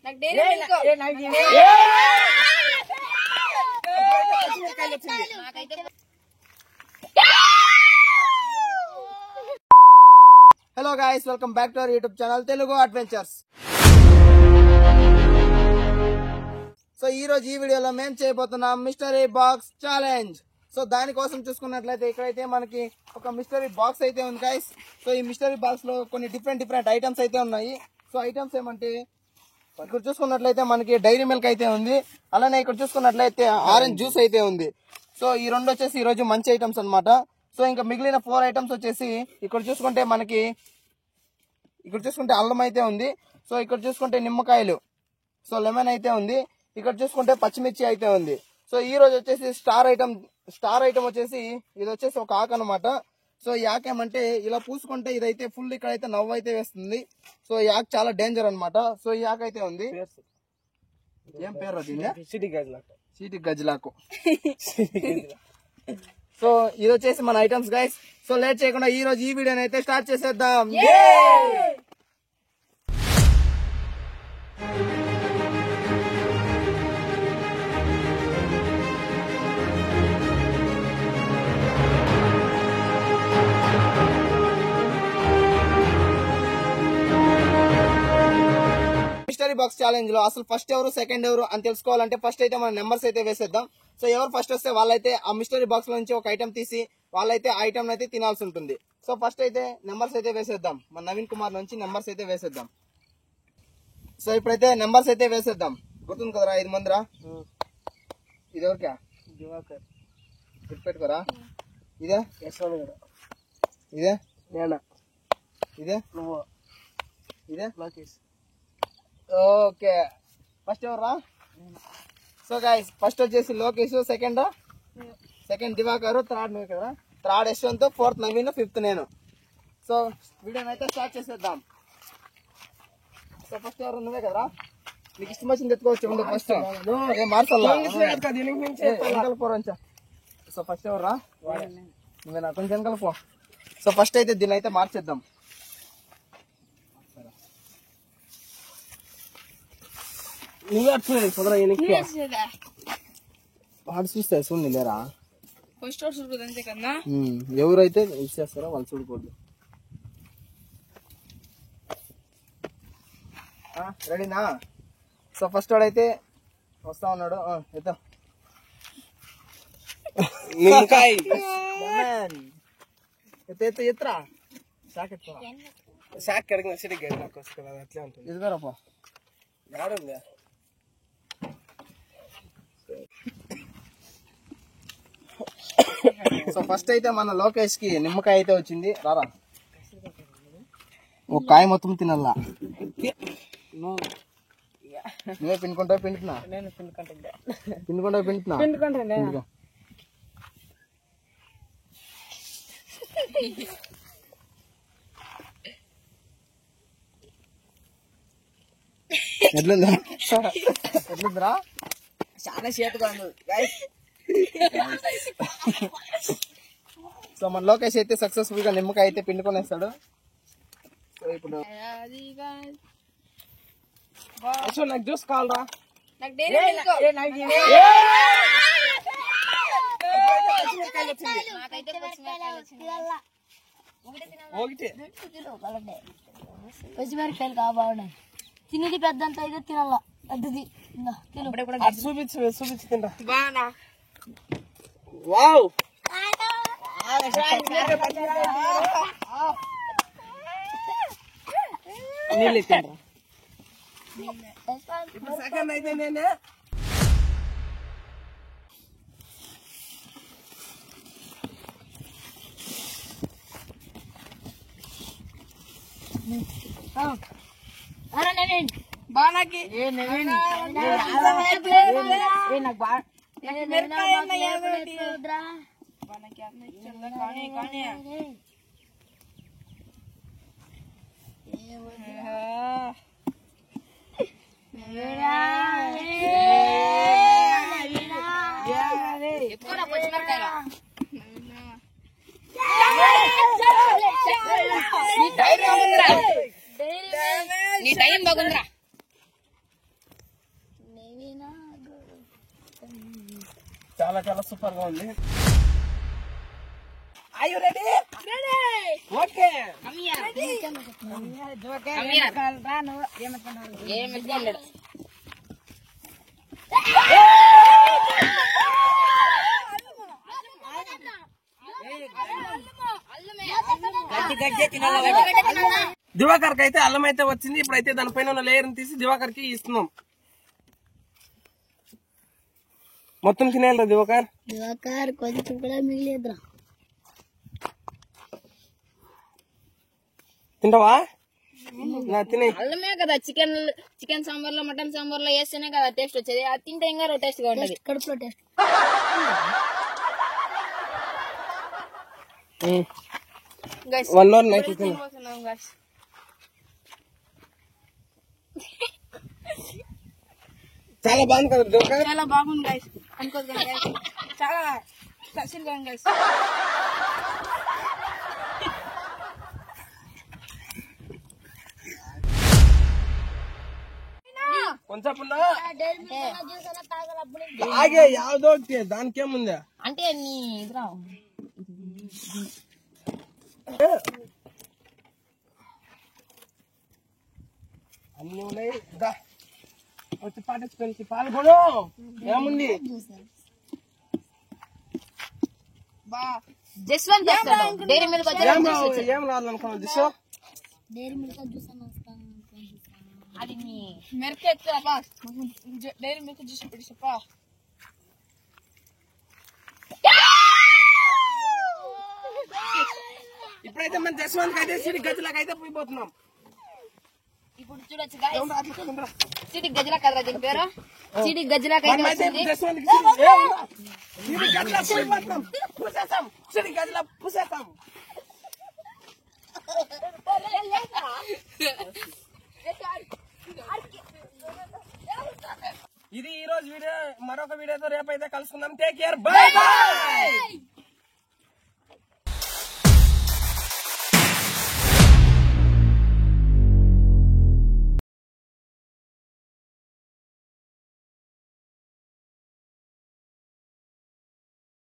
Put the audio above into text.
Hello guys, welcome back to our YouTube channel Telugu adventures. So ఈ రోజు ఈ వీడియోలో మేము చేయబోతున్నాం మిస్టరీ బాక్స్ ఛాలెంజ్. సో దానికోసం చూసుకున్నట్లయితే ఇక్కడైతే మనకి ఒక మిస్టరీ బాక్స్ అయితే ఉంది గైస్. సో ఈ మిస్టరీ బాక్స్ లో కొన్ని డిఫరెంట్ ఐటమ్స్ అయితే ఉన్నాయి. సో ఐటమ్స్ ఏమంటే ఇక్కడ చూసుకున్నట్లయితే మనకి డైరీ మిల్క్ అయితే ఉంది, అలానే ఇక్కడ చూసుకున్నట్లయితే ఆరెంజ్ జ్యూస్ అయితే ఉంది. సో ఈ రెండు వచ్చేసి ఈ రోజు మంచి ఐటమ్స్ అన్నమాట. సో ఇంకా మిగిలిన 4 ఐటమ్స్ వచ్చేసి ఇక్కడ చూసుకుంటే మనకి అల్లం అయితే ఉంది. సో ఇక్కడ చూసుకుంటే నిమ్మకాయలు, సో లెమన్ అయితే ఉంది. ఇక్కడ చూసుకుంటే పచ్చిమిర్చి అయితే ఉంది. సో ఈ రోజు వచ్చేసి స్టార్ ఐటమ్ వచ్చేసి ఇది వచ్చేసి ఒక ఆకు అనమాట. సో ఈ ఆకు ఏమంటే ఇలా పూసుకుంటే ఇదైతే ఫుల్ ఇక్కడైతే నవ్వు అయితే వేస్తుంది. సో ఈ ఆకు చాలా డేంజర్ అనమాట. సో ఈ ఆకు అయితే ఉంది. ఏం పేరు చీటి గజ్లాకు. సో ఇది వచ్చేసి మన ఐటమ్స్ గైస్. సో లేట్ చేయకుండా ఈ రోజు ఈ వీడియోని అయితే స్టార్ట్ చేసేద్దాం. మిస్టరీ బాక్స్ ఛాలెంజ్ లో అసలు ఫస్ట్ ఎవరు సెకండ్ ఎవరు అని తెలుసుకోవాలంటే ఫస్ట్ అయితే మన నెంబర్స్ అయితే వేసేద్దాం. సో ఎవరు ఫస్ట్ వస్తే వాళ్ళైతే ఆ మిస్టరీ బాక్స్ లో నుంచి ఒక ఐటమ్ తీసి వాళ్ళైతే ఆ ఐటమ్ అయితే తినాల్సి ఉంటుంది. సో ఫస్ట్ అయితే నెంబర్స్ అయితే వేసేద్దాం. మన నవీన్ కుమార్ నుంచి నెంబర్స్ అయితే వేసేద్దాం. సో ఇప్పుడైతే నెంబర్స్ అయితే వేసేద్దాం. గుర్తుంది కదరా 5 మందిరా. ఇది ఎవరికా గుర్తుపెట్టుకోరా. ఇదే ఇదే ఇదే ఇదే ఓకే. ఫస్ట్ ఎవర్రా? సో గైస్ ఫస్ట్ వచ్చేసి లోకేష్, సెకండ్ దివాకర్, థర్డ్ నువ్వు కదా, third Yashwant, fourth Naveen, fifth నేను. సో వీడియోని అయితే స్టార్ట్ చేసేద్దాం. సో ఫస్ట్ ఎవరు? నువ్వే కదరా, నీకు ఇష్టం వచ్చింది ఎత్తుకోవచ్చు. ఉండు ఫస్ట్ మార్చాలా. సో ఫస్ట్ ఎవర్రా? నువ్వేనా? కొంచెం వెనకాల పో. సో ఫస్ట్ అయితే దీన్ని అయితే మార్చేద్దాం. వాడు చూస్తే చూడండి లేరా, ఎవరైతే ఇచ్చేస్తారో వాళ్ళు చూడకూడదు. రెడీనా? సో ఫస్ట్ వాడైతే వస్తా ఉన్నాడు. ఎత్తా ఎత్తరా షాక్ అడిగిన అట్లే ఉంటుంది. ఎదుగురాపో. సో ఫస్ట్ అయితే మన లోకేష్ కి నిమ్మకాయ అయితే వచ్చింది. రారా, ఒక కాయ మొత్తం తినల్లా. నువ్వే పిండుకుంటావు పిండుతున్నా? పిండుకుంటా. ఎట్లుందిరా? చాలా చేతుగా ఉంది. సో మన లోకేష్ అయితే సక్సెస్ఫుల్ గా నిమ్మకాయ అయితే పిండుకొనేస్తాడు. సో ఇప్పుడు నాకు జ్యూస్ కావాలరా. పచ్చిమిరకాయలు బాగున్నాయి. తినేది పెద్దంత అయితే తినాల. పెద్దది చూపించి తింటా. వావ్, నీళ్ళు తింటా. ఇప్పుడు సెకండ్ అయితే నేనే. బాగా నీ టైం బాగుందిరా. చాలా చాలా సూపర్ గా ఉంది. Are you ready? Okay. Diwakar కి అయితే అల్లం అయితే వచ్చింది. ఇప్పుడైతే దానిపైన ఉన్న లేయర్ తీసి దివాకర్ కి ఇస్తున్నాం. మొత్తం తినేయాలి దివాకర్. కొంచెం కూడా మిగిలేదురా. తింటావా? తినే. అల్లమే కదా చికెన్ సాంబార్ లో మటన్ సాంబార్ లో వేస్తేనే కదా టేస్ట్ వచ్చేది. అది తింటే ఇంకా టేస్ట్ గా ఉంటది. కడుపులో టేస్ట్. వన్ అవర్ నైట్ చాలా బాగుంది కదా దివాకర్. చాలా బాగుంది గైస్. అనుకోదు చాలా స్పెషల్ గా ఉంది గైస్. కొంచెం ఆగే యావదో దానికేముంది అంటే నీ ఇదిరా అన్ని ఉన్నాయి. వచ్చి పార్టిసిపెంట్స్ పాల్గొను. ఏముంది జస్వంత్ డైరీ మిల్క్ ఏం రాదనుకున్నావు దిశో. డైరీ మిల్క్ జ్యూస్ అది నీ మిల్క్ ఎత్తురా డైరీ మిల్క్ జ్యూస్ పెట్టి చెప్పా. ఇప్పుడైతే మన జస్వంత్ అయితే సిరి గదిలోకి అయితే పోయిపోతున్నాం. ఇప్పుడు చూడొచ్చు సిటీ గజలా కదరా దీని పేరు. సిటీ గజలాకి అయితే ఇది ఈ రోజు వీడియో. మరొక వీడియోతో రేపైతే కలుసుకుందాం. Take care. By by.